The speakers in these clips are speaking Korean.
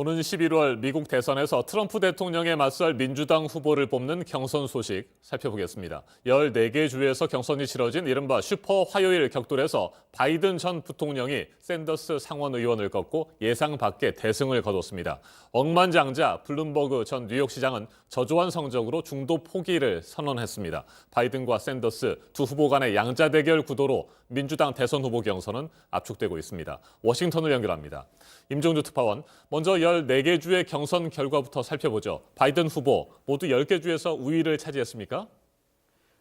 오는 11월 미국 대선에서 트럼프 대통령에 맞설 민주당 후보를 뽑는 경선 소식 살펴보겠습니다. 14개 주에서 경선이 치러진 이른바 슈퍼 화요일 격돌에서 바이든 전 부통령이 샌더스 상원 의원을 꺾고 예상 밖의 대승을 거뒀습니다. 억만장자 블룸버그 전 뉴욕시장은 저조한 성적으로 중도 포기를 선언했습니다. 바이든과 샌더스 두 후보 간의 양자 대결 구도로 민주당 대선 후보 경선은 압축되고 있습니다. 워싱턴을 연결합니다. 임종주 특파원, 먼저 14개 주의 경선 결과부터 살펴보죠. 바이든 후보 모두 10개 주에서 우위를 차지했습니까?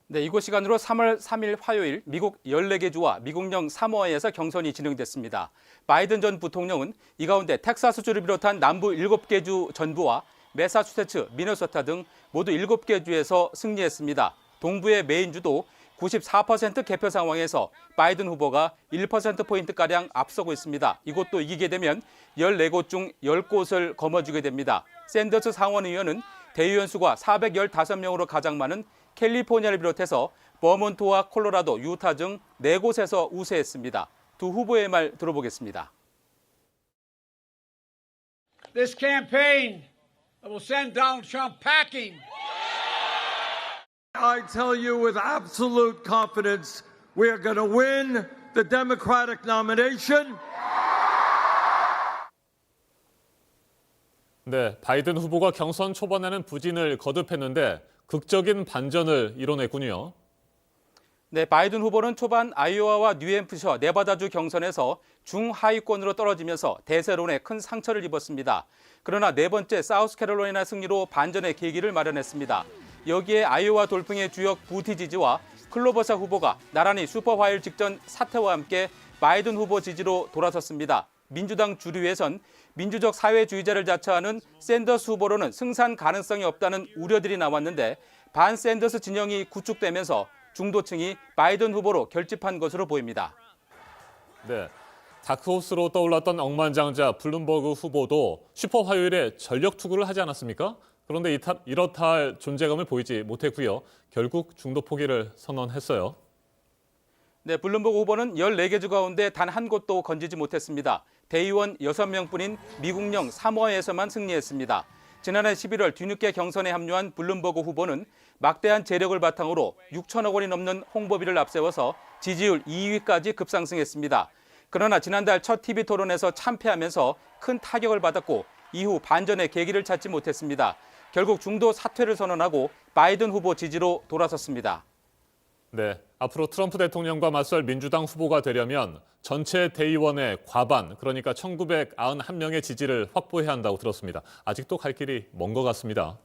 네, 이곳 시간으로 3월 3일 화요일 미국 14개 주와 미국령 사모아에서 경선이 진행됐습니다. 바이든 전 부통령은 이 가운데 텍사스주를 비롯한 남부 7개 주 전부와 매사추세츠, 미네소타 등 모두 7개 주에서 승리했습니다. 동부의 메인주도 94% 개표 상황에서 바이든 후보가 1%포인트가량 앞서고 있습니다. 이곳도 이기게 되면 14곳 중 10곳을 거머쥐게 됩니다. 샌더스 상원 의원은 대의원 수가 415명으로 가장 많은 캘리포니아를 비롯해서 버몬트와 콜로라도, 유타 등 4곳에서 우세했습니다. 두 후보의 말 들어보겠습니다. This campaign will send Donald Trump packing. I tell you with absolute confidence, we are going to win the Democratic nomination. 네, 바이든 후보가 경선 초반에는 부진을 거듭했는데 극적인 반전을 이뤄냈군요. 네, 바이든 후보는 초반 아이오와와 뉴햄프셔, 네바다주 경선에서 중하위권으로 떨어지면서 대세론에 큰 상처를 입었습니다. 그러나 네 번째 사우스캐롤라이나 승리로 반전의 계기를 마련했습니다. 여기에 아이오와 돌풍의 주역 부티지지와 클로버사 후보가 나란히 슈퍼 화요일 직전 사태와 함께 바이든 후보 지지로 돌아섰습니다. 민주당 주류에선 민주적 사회주의자를 자처하는 샌더스 후보로는 승산 가능성이 없다는 우려들이 나왔는데 반 샌더스 진영이 구축되면서 중도층이 바이든 후보로 결집한 것으로 보입니다. 네, 다크호스로 떠올랐던 억만장자 블룸버그 후보도 슈퍼 화요일에 전력 투구를 하지 않았습니까? 그런데 이렇다 할 존재감을 보이지 못했고요. 결국 중도 포기를 선언했어요. 네, 블룸버그 후보는 14개 주 가운데 단 한 곳도 건지지 못했습니다. 대의원 6명뿐인 미국령 사모아에서만 승리했습니다. 지난해 11월 뒤늦게 경선에 합류한 블룸버그 후보는 막대한 재력을 바탕으로 6천억 원이 넘는 홍보비를 앞세워서 지지율 2위까지 급상승했습니다. 그러나 지난달 첫 TV 토론에서 참패하면서 큰 타격을 받았고 이후 반전의 계기를 찾지 못했습니다. 결국 중도 사퇴를 선언하고 바이든 후보 지지로 돌아섰습니다. 네, 앞으로 트럼프 대통령과 맞설 민주당 후보가 되려면 전체 대의원의 과반, 그러니까 1991명의 지지를 확보해야 한다고 들었습니다. 아직도 갈 길이 먼 것 같습니다.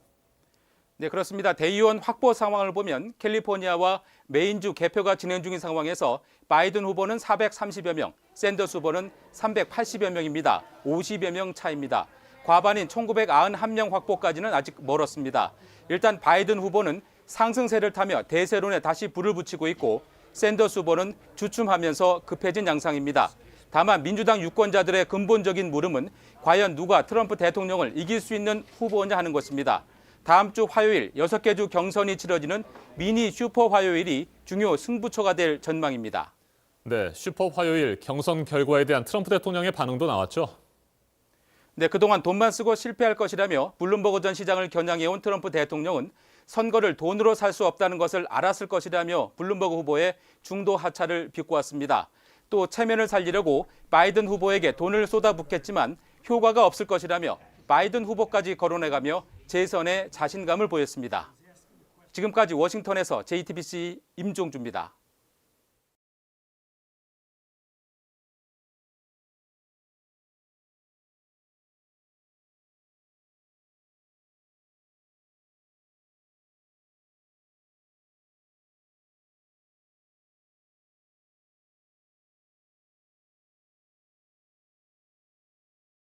네, 그렇습니다. 대의원 확보 상황을 보면 캘리포니아와 메인주 개표가 진행 중인 상황에서 바이든 후보는 430여 명, 샌더스 후보는 380여 명입니다. 50여 명 차입니다. 과반인 1991명 확보까지는 아직 멀었습니다. 일단 바이든 후보는 상승세를 타며 대세론에 다시 불을 붙이고 있고 샌더스 후보는 주춤하면서 급해진 양상입니다. 다만 민주당 유권자들의 근본적인 물음은 과연 누가 트럼프 대통령을 이길 수 있는 후보냐 하는 것입니다. 다음 주 화요일 6개 주 경선이 치러지는 미니 슈퍼 화요일이 중요 승부처가 될 전망입니다. 네, 슈퍼 화요일 경선 결과에 대한 트럼프 대통령의 반응도 나왔죠. 네, 그동안 돈만 쓰고 실패할 것이라며 블룸버그 전 시장을 겨냥해온 트럼프 대통령은 선거를 돈으로 살 수 없다는 것을 알았을 것이라며 블룸버그 후보의 중도 하차를 비꼬았습니다. 또 체면을 살리려고 바이든 후보에게 돈을 쏟아붓겠지만 효과가 없을 것이라며 바이든 후보까지 거론해가며 재선에 자신감을 보였습니다. 지금까지 워싱턴에서 JTBC 임종주입니다.